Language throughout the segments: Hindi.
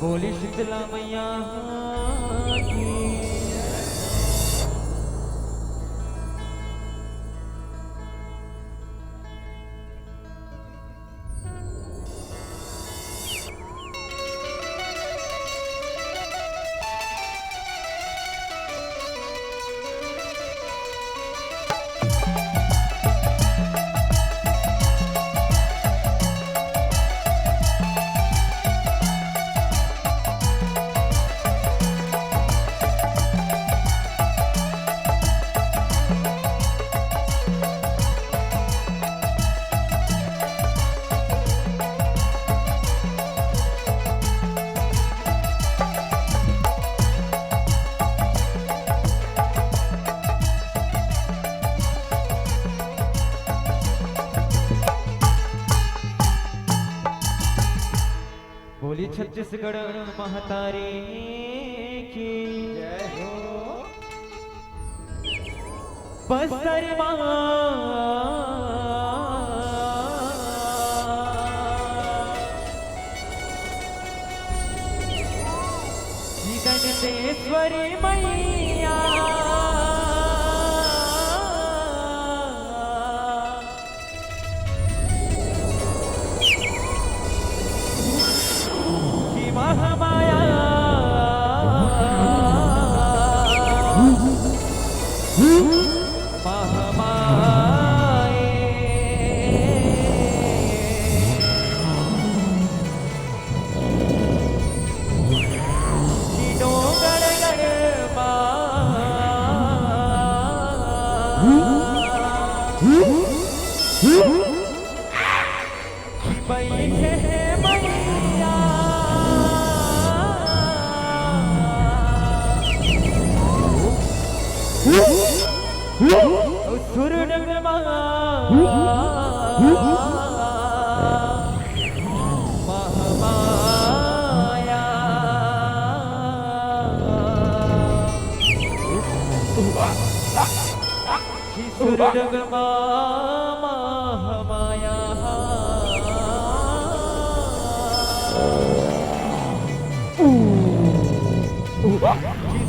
बोली शीतला मैया की। बोली छत्तीसगढ़ महतारी की जय हो। बस्तर गणेश्वरी मैया महामाया महामाये डोंगर गढ़ बैठे मैया सुर महामाया सुर महामाया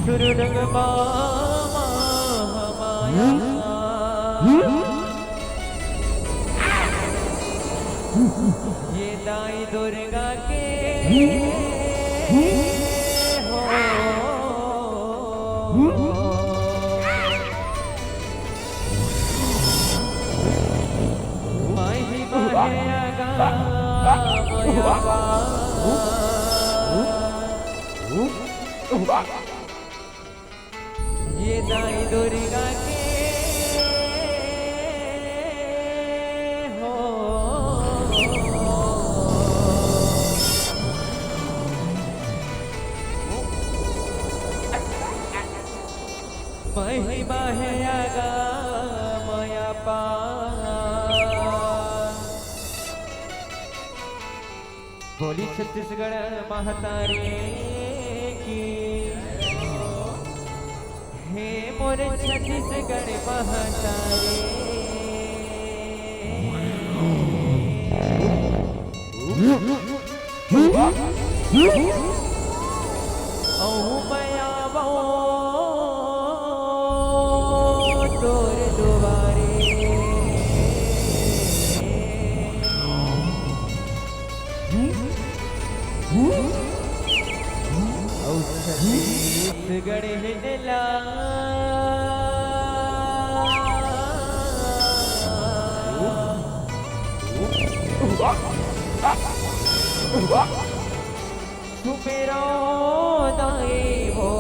सुर ये दाई दुर्गा के हो माही बहेगा ये दाई दुर्गा के महिमा है आगा माया पा बोली छत्तीसगढ़ महतारी की हे मोर छत्तीसगढ़ महतारी ओ मैया तोर दुआरे छत्तीसगढ़ हिला सुपेरो दाई हो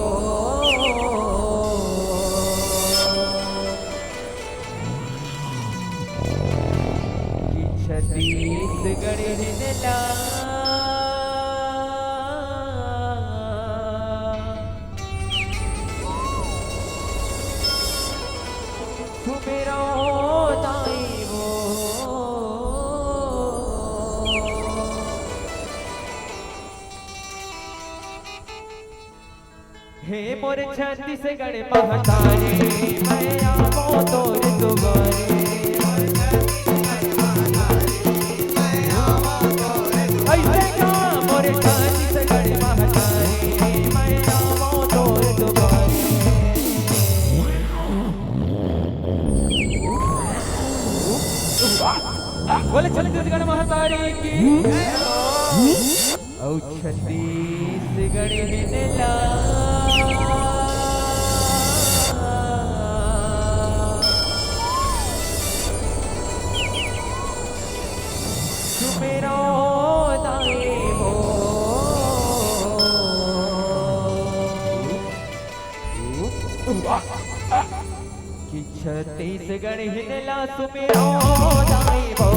छत्तीसगढ़ हिला सुपेरो दाई हो हे मोर छत्तीसगढ़ महतारी मैं आवो तोर दुआरे ऐसे का मोर छत्तीसगढ़ महतारी बोले छत्तीसगढ़ महातारी की औ छत्तीसगढ़ हिनला सुमेरो दाई हो कि छत्तीसगढ़ हिनला सुमेरो दाई हो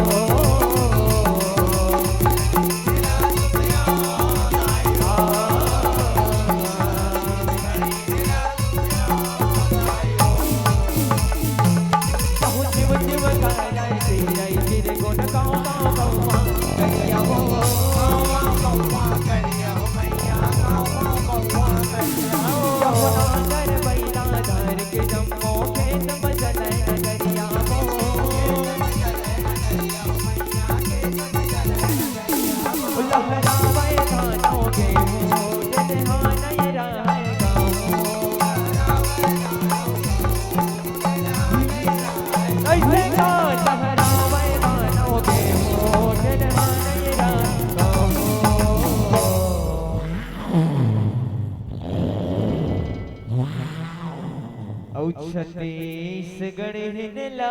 छत्तीसगढ़ हिनला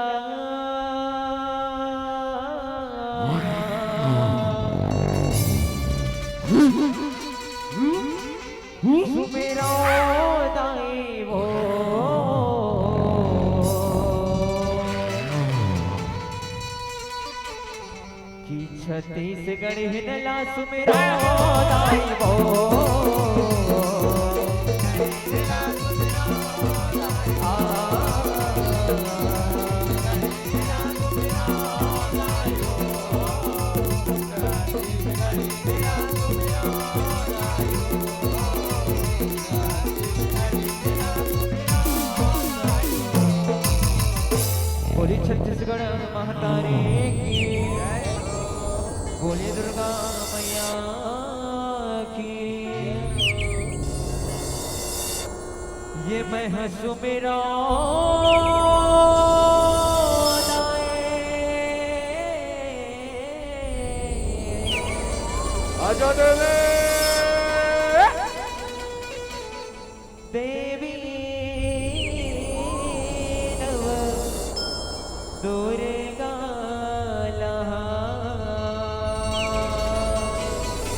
सुमेरो दाई हो कि छत्तीसगढ़ हिनला सुमेरो दाई हो बोली छत्तीसगढ़ महातारी की बोली दुर्गा मैया की ये मैं हंसू मेरा आजा देवी दुर्गा लहा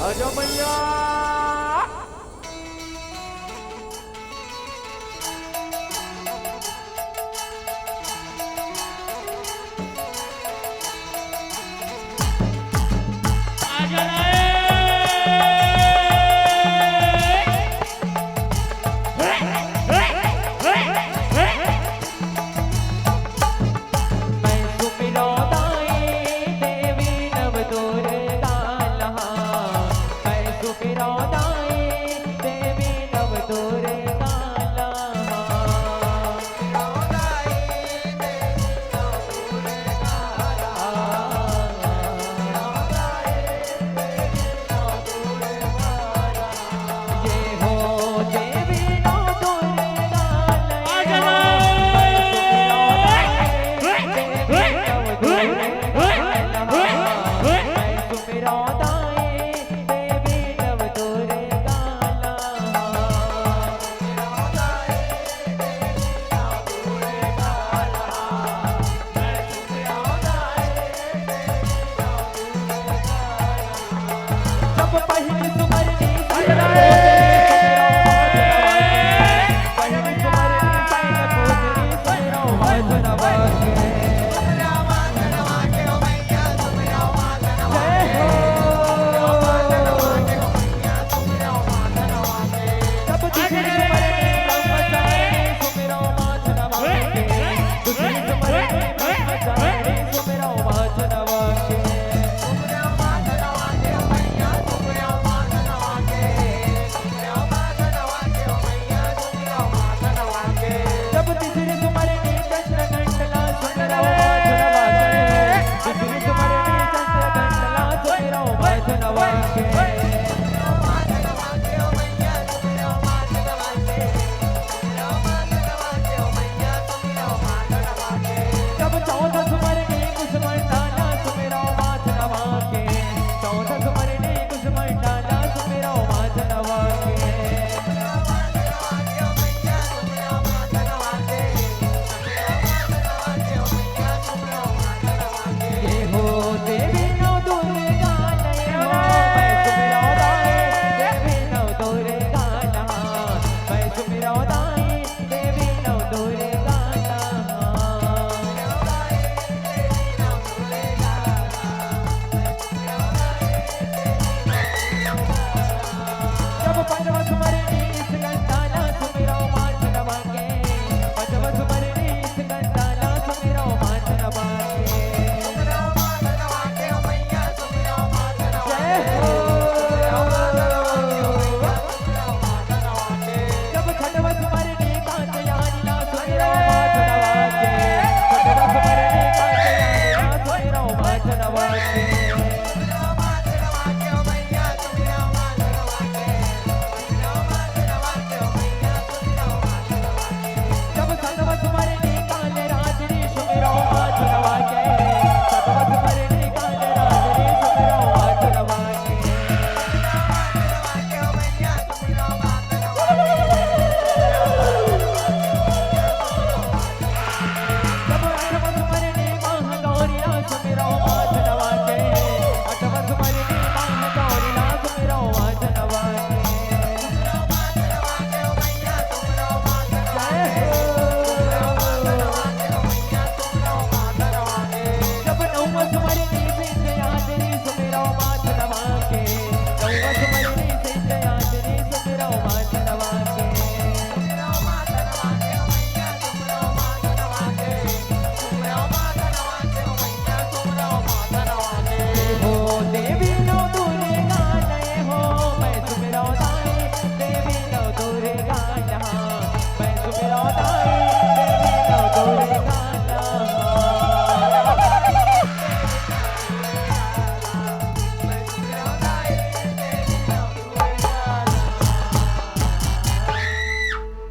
आजा मैया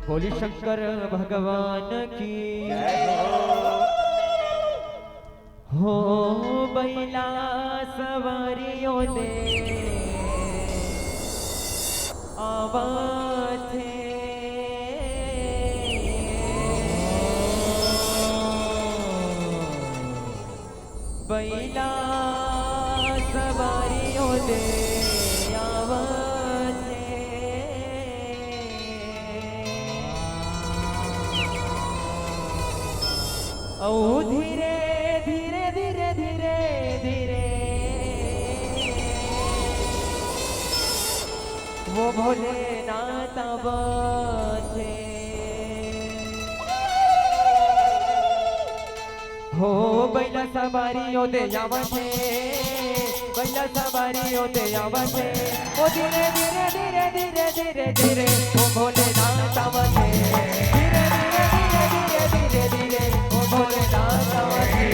बोली शंकर भगवान की हो बैला सवारियों दे आवाज बैला सवारियों दे आवाज ओ धीरे धीरे धीरे धीरे धीरे वो भोलेनाथ बसे हो बैला सवारियों दे आवशे बैला सवारियों दे आवशे ओ धीरे धीरे धीरे धीरे धीरे धीरे वो भोलेनाथ बसे धीरे धीरे धीरे धीरे धीरे धीरे वो भोलेनाथ बसे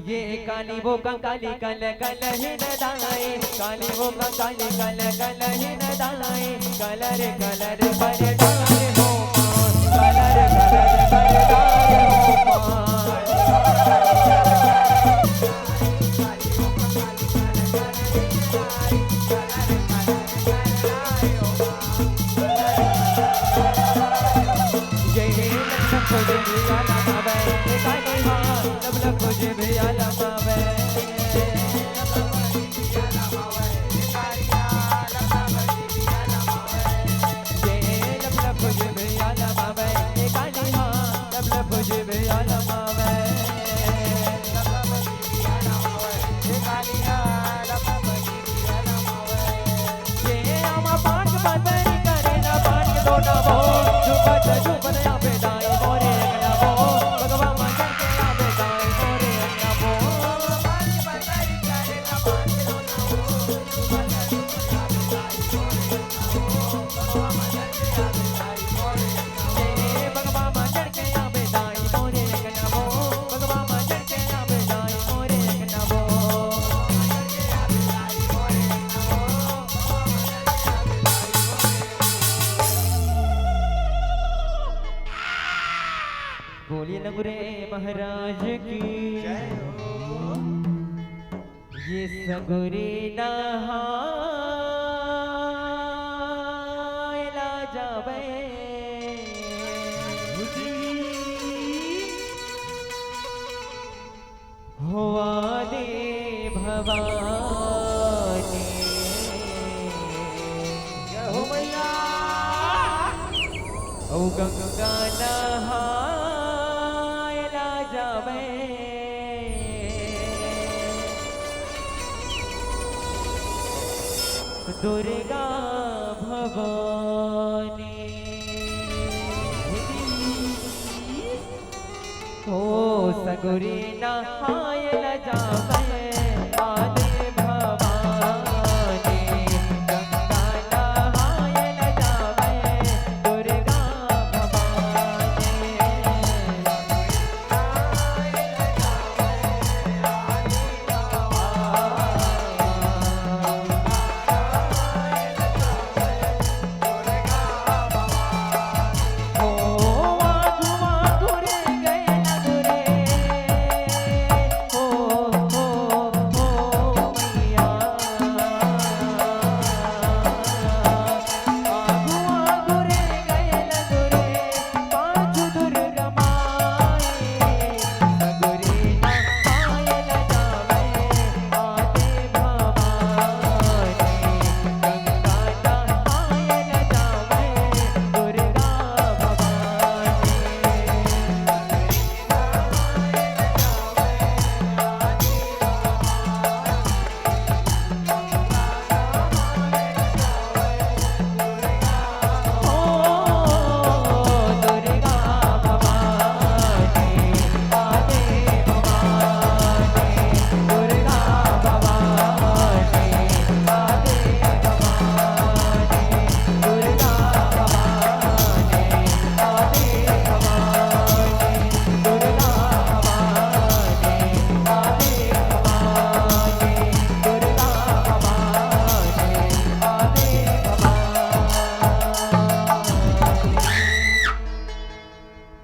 ये काली वो कंकाली कल कल ही न दाए काली वो कंकाली कल कल ही न दाए कलर कलर पर डाले हो कलर कलर पर डाले हो नभो झुपत झुपत आवे दाई मोरे नभो भगवा मंजन के आवे दाई मोरे नभो बाज बताई करे ना बाज लो नभो झुपत झुपत आवे दाई मोरे नभो भगवा मंजन के आवे दाई मोरे भगवा मंजन के आवे दाई मोरे नभो भगवा मंजन के आवे दाई मोरे नभो बोलिए नगुरे महाराज की जय हो। ये सगुरे नहायला जावे हुआ दे भवानी जय हो मैया ओ गंगा नहा जावे दुर्गा भवानी ओ सगुरी नहायल जावे आदे भवानी गंगा नहायल जावे दुर्गा भवानी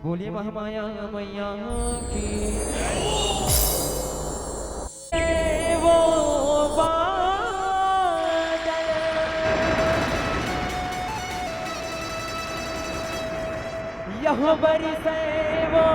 बोलिए महामाया मैया की वो बादल यह बरसे वो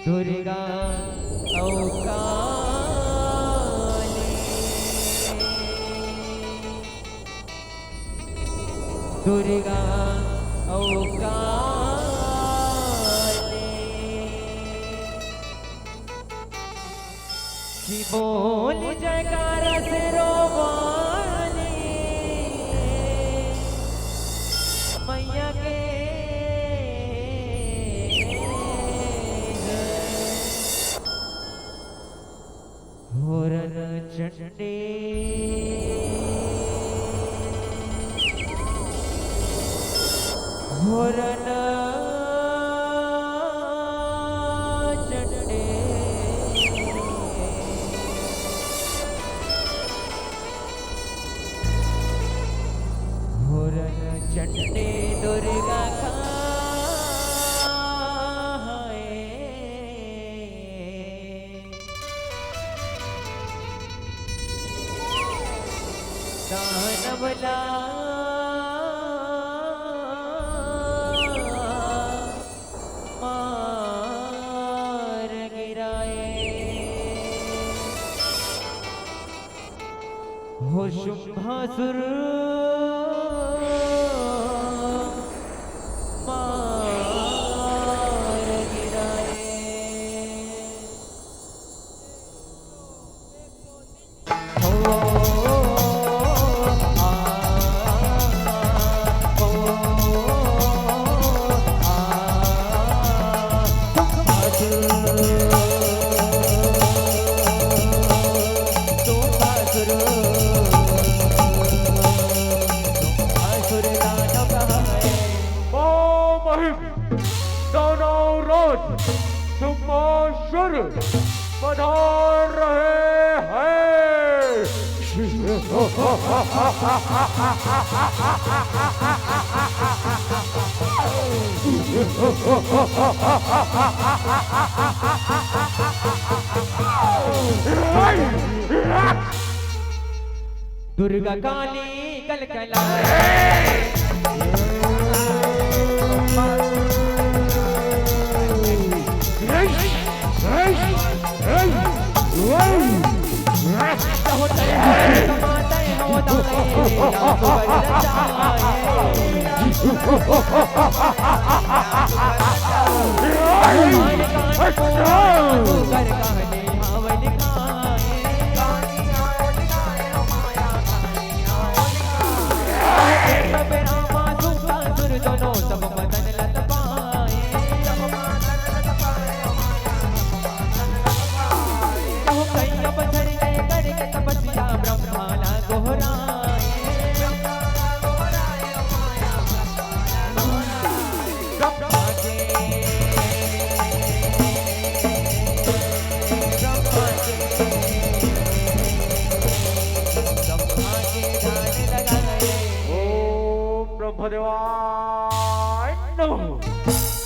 दुर्गा औकाली दुर्गा औकाली की बोल जयकारा से रोवानी मैया के होरन चंडे होरन चंडे होरन चंडे दुर्गा खाए कमला मार गिराए हो शुंभासुर मार गिराए हो शुंभासुर पधार रहे हैं। दुर्गा काली कलकलाए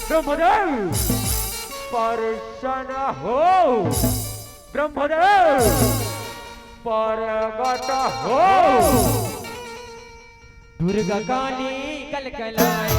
ब्रह्मदेव प्रसन्न हो, ब्रह्मदेव प्रगट हो। दुर्गा काली कलकलाए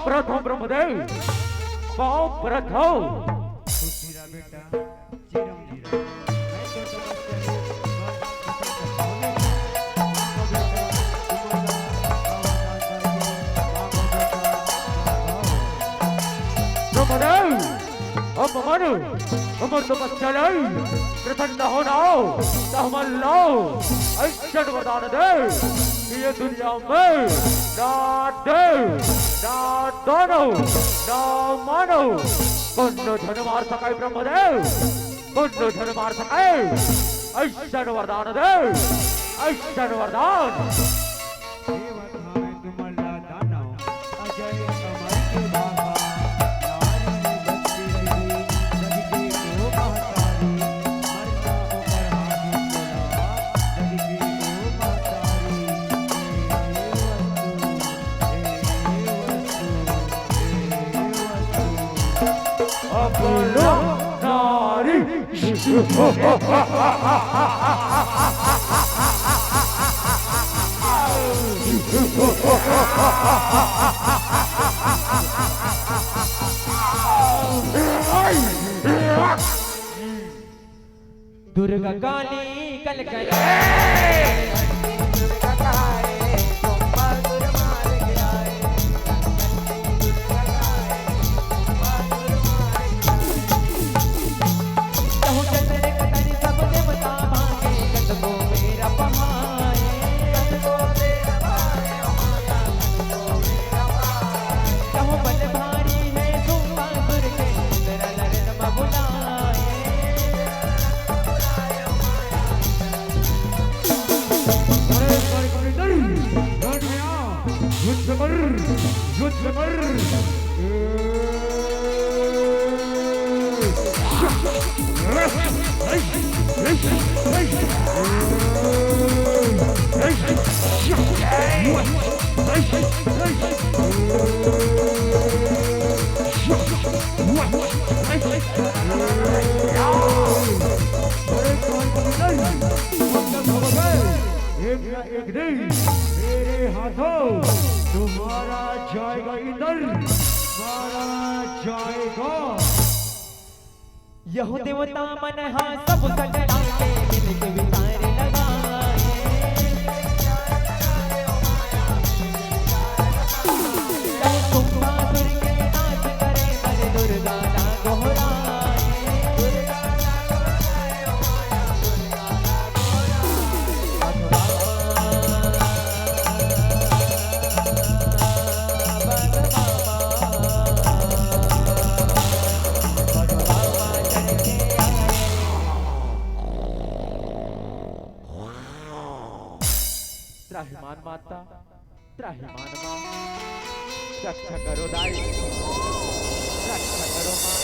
प्रथम ब्रह्मदेव पाँव प्रथम बेटा जीरम जीरम ब्रह्मदेव अब मनु अमर तपस्या प्रसन्न हो नाओ सहमल लो ऐसा वरदान दे ये दुनिया में ना देव ना दोनों ना मानो कौन धन मार सकाए ब्रह्मदेव कौन धन मार सकाए ऐसा वरदान दे ऐसा वरदान नारी दुर्गा काली कलकलाए एक दिन मेरे हाथों तुम्हारा जाएगा इंदल, मारा जाएगा। यह देवता मन हा सब सटना के मिल के विचार लगाए। कुंभा दुर्गे नाच करे बर दुर्गा ना दोहराए। त्राहिमाम माता, त्राहिमाम माँ, रक्षा करो दाई, रक्षा करो माँ,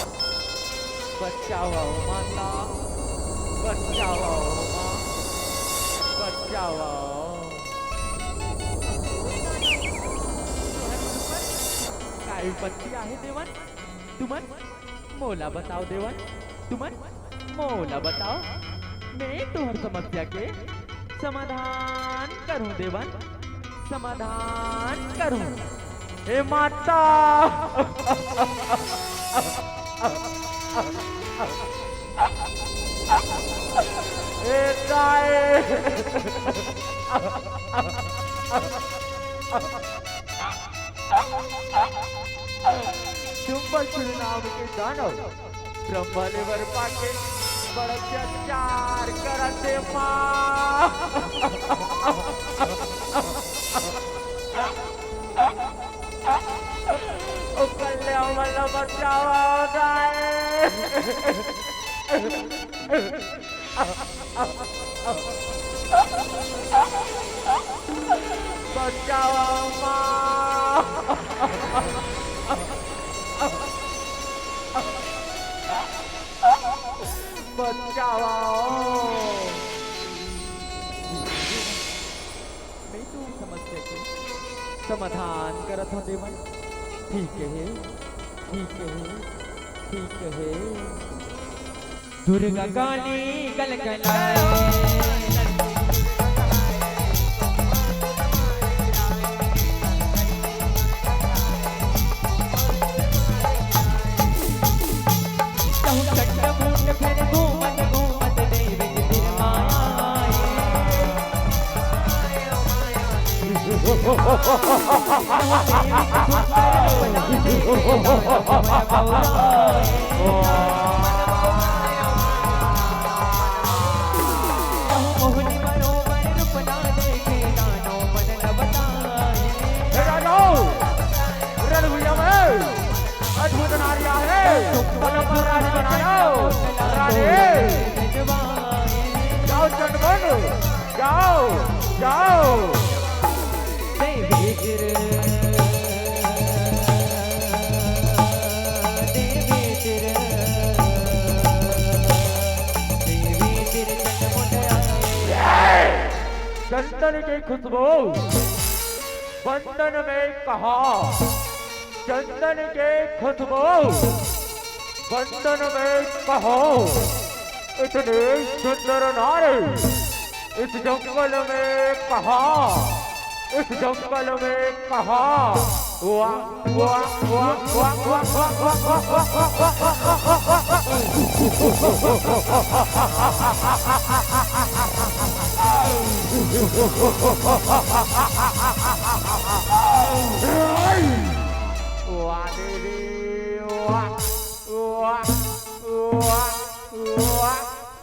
बचाओ माता, बचाओ माँ, बचाओ। काय विपत्ती आहे देवन? तुमन मोला बताओ देवन, तुमन मोला बताओ। मैं तुहर समस्या के समाधान करूं देवन, समाधान करूं। हे माता हे गाय शुंभल नाम के दानव ब्रह्मा ने वर पाके बड़ा अत्याचार करते माँ। कल्याण वाला बचाओ गाय, बचाओ माँ, बचाओ। मैं तू समस्या के समाधान करत हूं देवन। ठीक है, ठीक है, ठीक है। दुर्गा काली गलगलाए, फिर घूमत घूमत देवी फिर मायाए। मोहनी बरोबर रूपना देखे दानो मन न बताए। अद्भुत नारिया है, रानी बनाओ रानी। जाओ चंडबन, जाओ जाओ। देवी तिर, देवी तिर, देवी तिर चंडमुंड आए। चंदन की खुशबू बंधन में कहा, चंदन के खुशबू बंधन में कहो। इतने सुंदर नारी इस जंगल में कहा, इस जंगल में कहा। वाह वाह वाह वाह वाह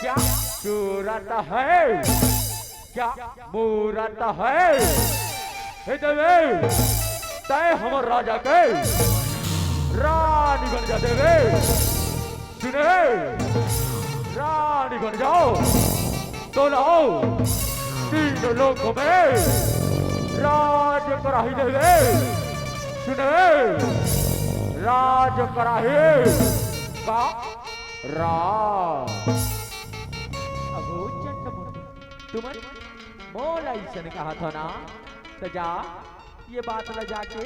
क्या सूरत है, क्या मूरत है। हे देवी, तय हमर राजा के रानी बन जा देवे। सुने, रानी बन जाओ तो लाओ तीन लोगों में राज कराही देवे। सुने, राज कराही का राज। अबो चंडमुंड, तुमन मोला ईसन कहा था ना, तो जा ये बात ल जाके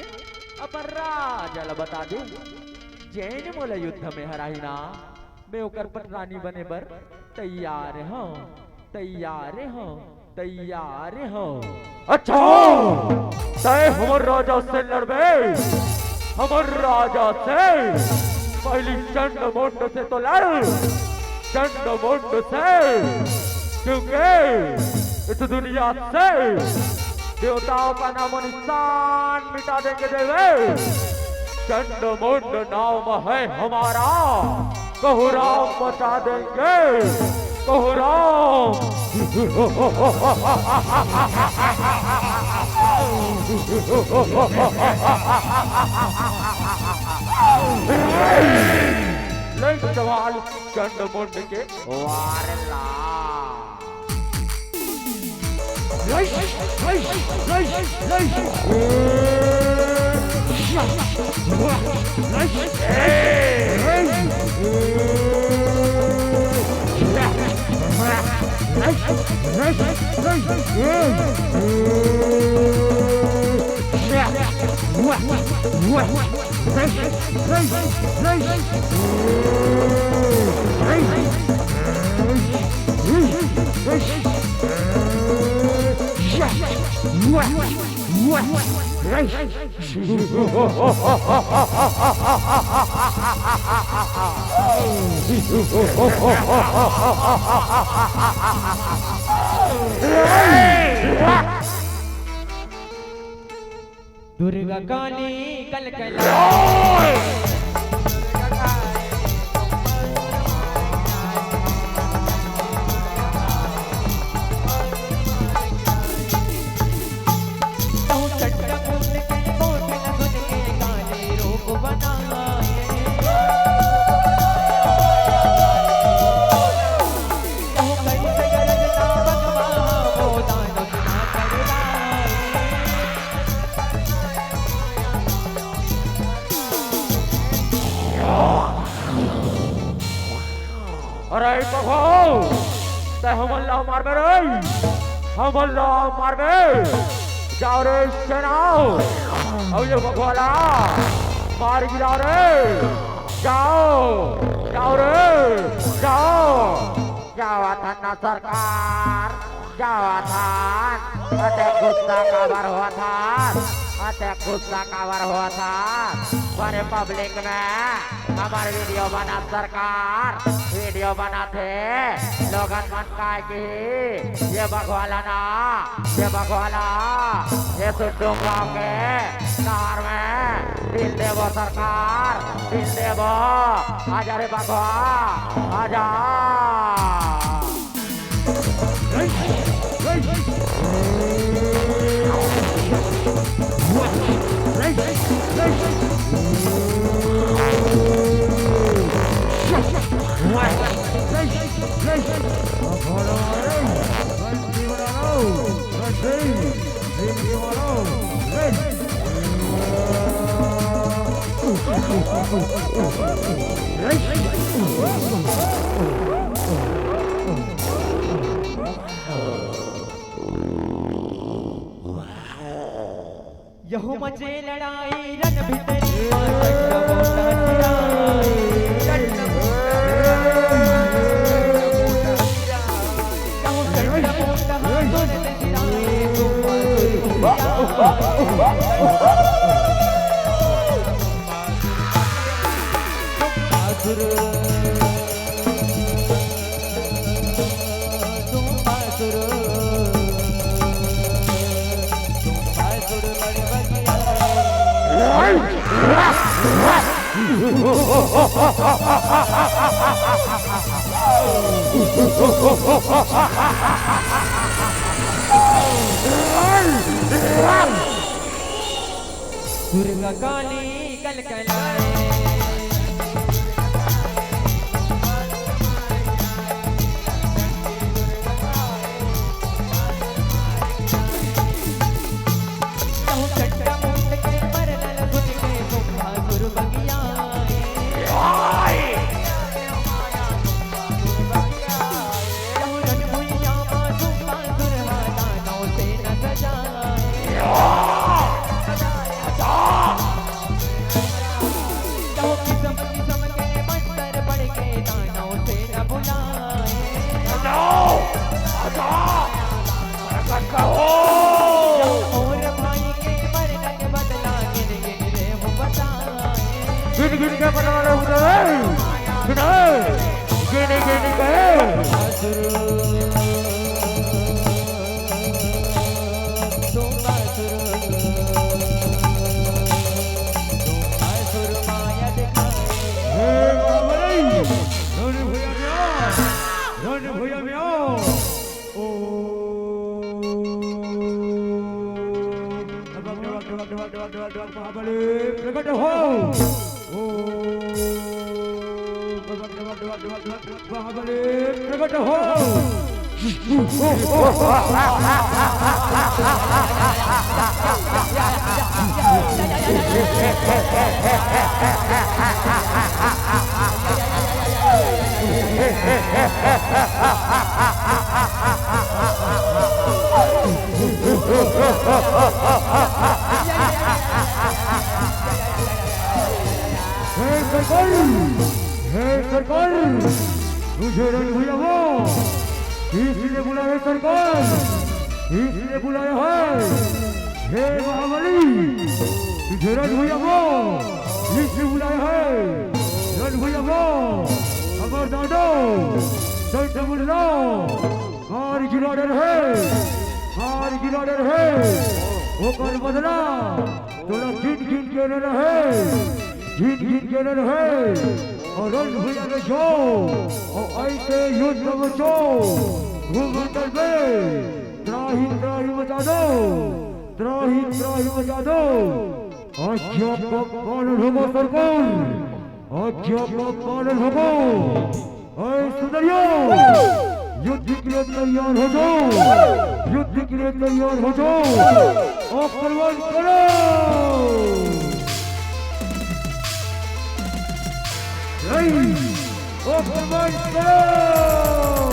अपन राजा ल बता दे। जैन मोला युद्ध में हराही ना, मैं ओकर पर रानी बने बर तैयार हूँ, तैयार हूँ। तैयार हो। अच्छा तय हमर राजा से लड़बे, हमर राजा से पहली चंड मुंड से तो लड़, चंड मुंड से, क्योंकि इस दुनिया से देवताओं का नाम निशान मिटा देंगे देवे। चंड मुंड नाम है हमारा, कहूराम बचा देंगे, कहूराम। ले सवाल चंड मुंड के वारला दुर्गा काली कलकला अरे बघो ते हमल्ला मारबे रे, हमल्ला मारबे, जाओ रे सेनाओ, अब ये बघवाला मार गिरा रे, जाओ जाओ रे जाओ। जावा था ना सरकार, जावा था अटे गुस्सा काबर हुआ था, अटे गुस्सा काबर हुआ था। बड़े पब्लिक में हमारे वीडियो बना सरकार, वीडियो बनाते लोगन मन का की ये बघवाला ना, ये बघवाला ये सुट्टू गाँव के कार में दिल देवो सरकार, दिल देवो। आजा रे बघवा आजा। यहू मचे लड़ाई रन भितरी चंड मोटा चिराई, चंड दुर्गा काली कलकलाए करने वाले उधर सुनो गिनी गिनी कहे प्रकट हो प्रकट हो सरकार मुझे रण भैया वो इसलिए बुलाया सरकार इसलिए बुलाया है हे महाबली तुझे रण भैया वो इसलिए बुलाया है रण भैया वो अमर दादो सैट मुल्ला मार गिराडर है वो कर बदला थोड़ा गिन गिन के न रहे गिन के न रहे और रण भैया के जो और ऐसे युद्ध में जो घूमंडल में त्राही मचा दो अच्छा का पालन होगा सरकार अच्छा का पालन होगा ऐ सुंदरियो युद्ध के लिए तैयार हो जाओ युद्ध के लिए तैयार हो जाओ आक्रमण करो आक्रमण करो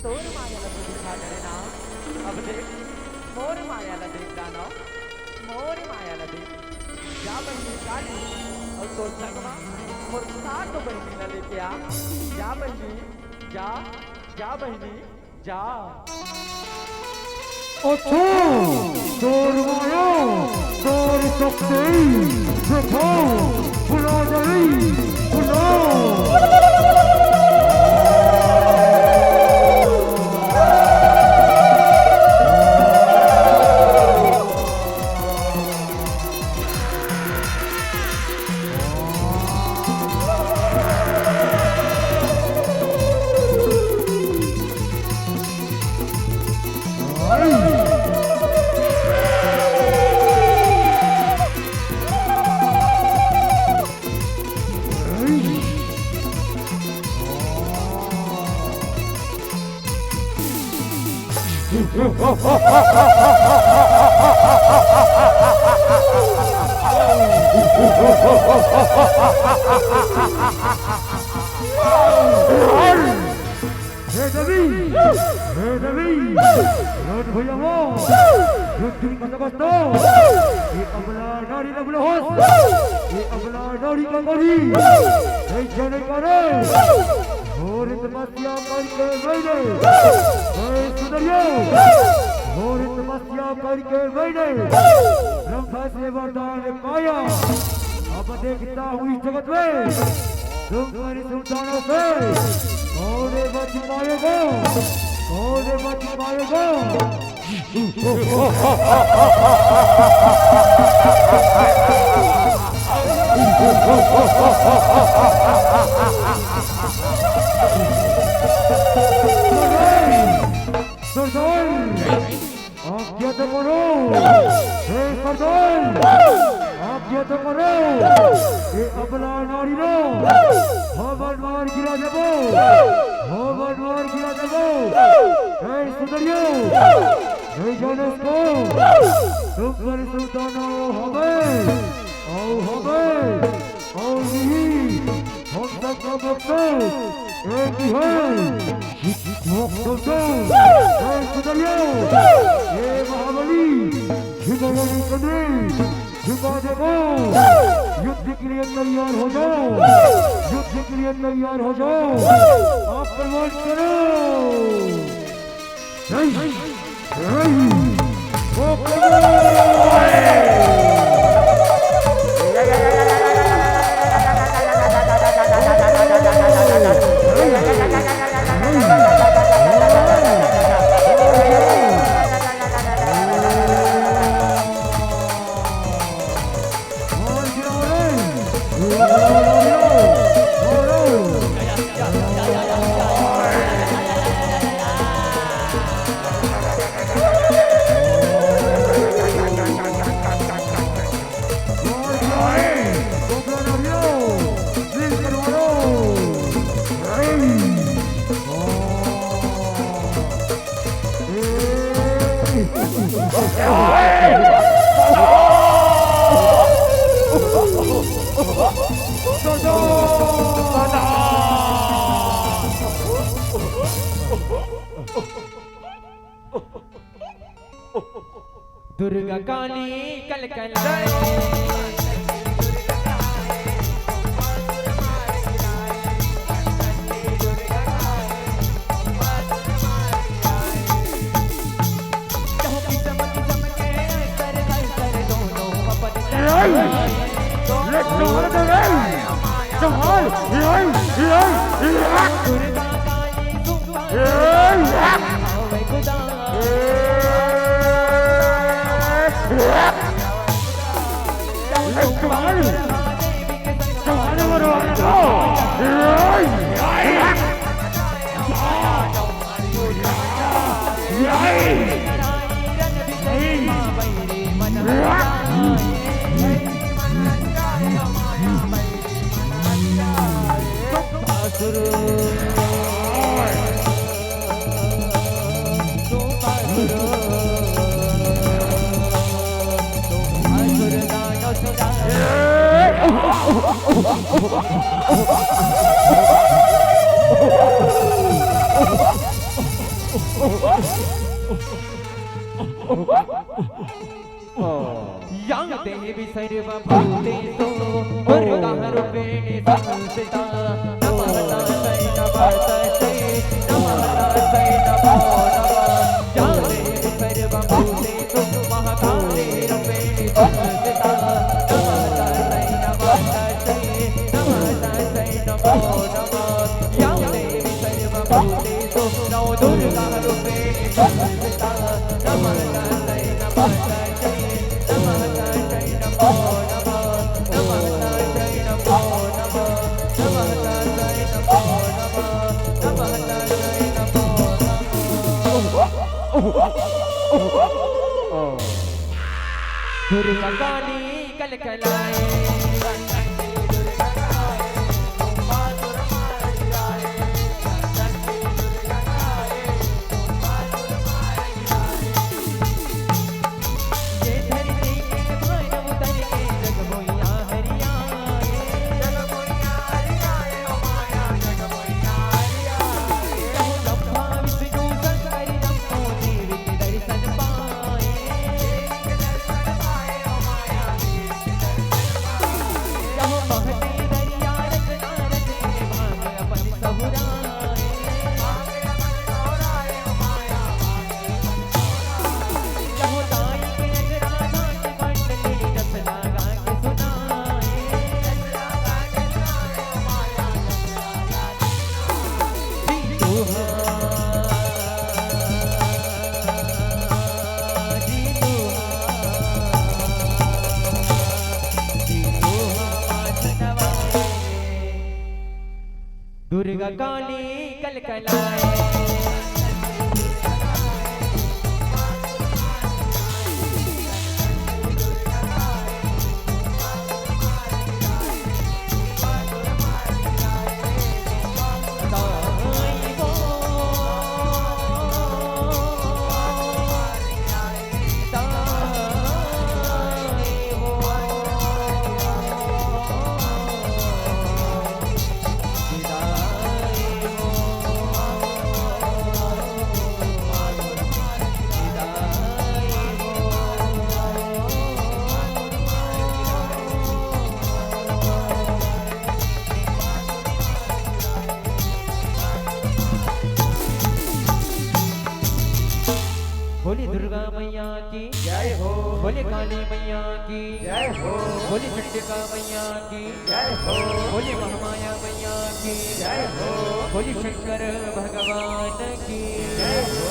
तोर मायाला दिखा ना अब देख मोर मायाला देख दाना मोर मायाला देख जा बहनी काली और तो संगमा और साथ बहनी ला लेके आ जा बहनी जा जा बहनी जा अच्छा तोर माया तोर शक्ति देखो बुला जाई बुला अब देखता हूँ इस जगत में तुम्हारी सुल्तानों से कौन बच पाएगा कौन बच पाएगा सरदार आज्ञा तो करो हे सरदार आज्ञा तो करो ये अबला नारी नो हवन मार गिरा देबो हे सुंदरियो हे जानस को तुम पर सुल्तानो हमें आओ नहीं हम सब का मकसद एक ही है सुंदरियो ये महाबली झुका देगो युद्ध के लिए तैयार हो जाओ आप प्रमोट करो Durga Kali कलकला yang devi sarva bhutesu durga rupeni samsita namah sai namah sai namo namah yang devi sarva bhutesu mahakali rupeni samsita namah sai namo namah yang devi sarva bhutesu durga rupeni samsita namah sai namah Durga Kali कलकलाए Durga Kali कलकलाए। बोली दुर्गा मैया की जय हो, बोली काली मैया की जय हो, बोली चंडिका मैया की जय हो, बोली महामाया मैया की जय हो, बोली शंकर भगवान की जय हो।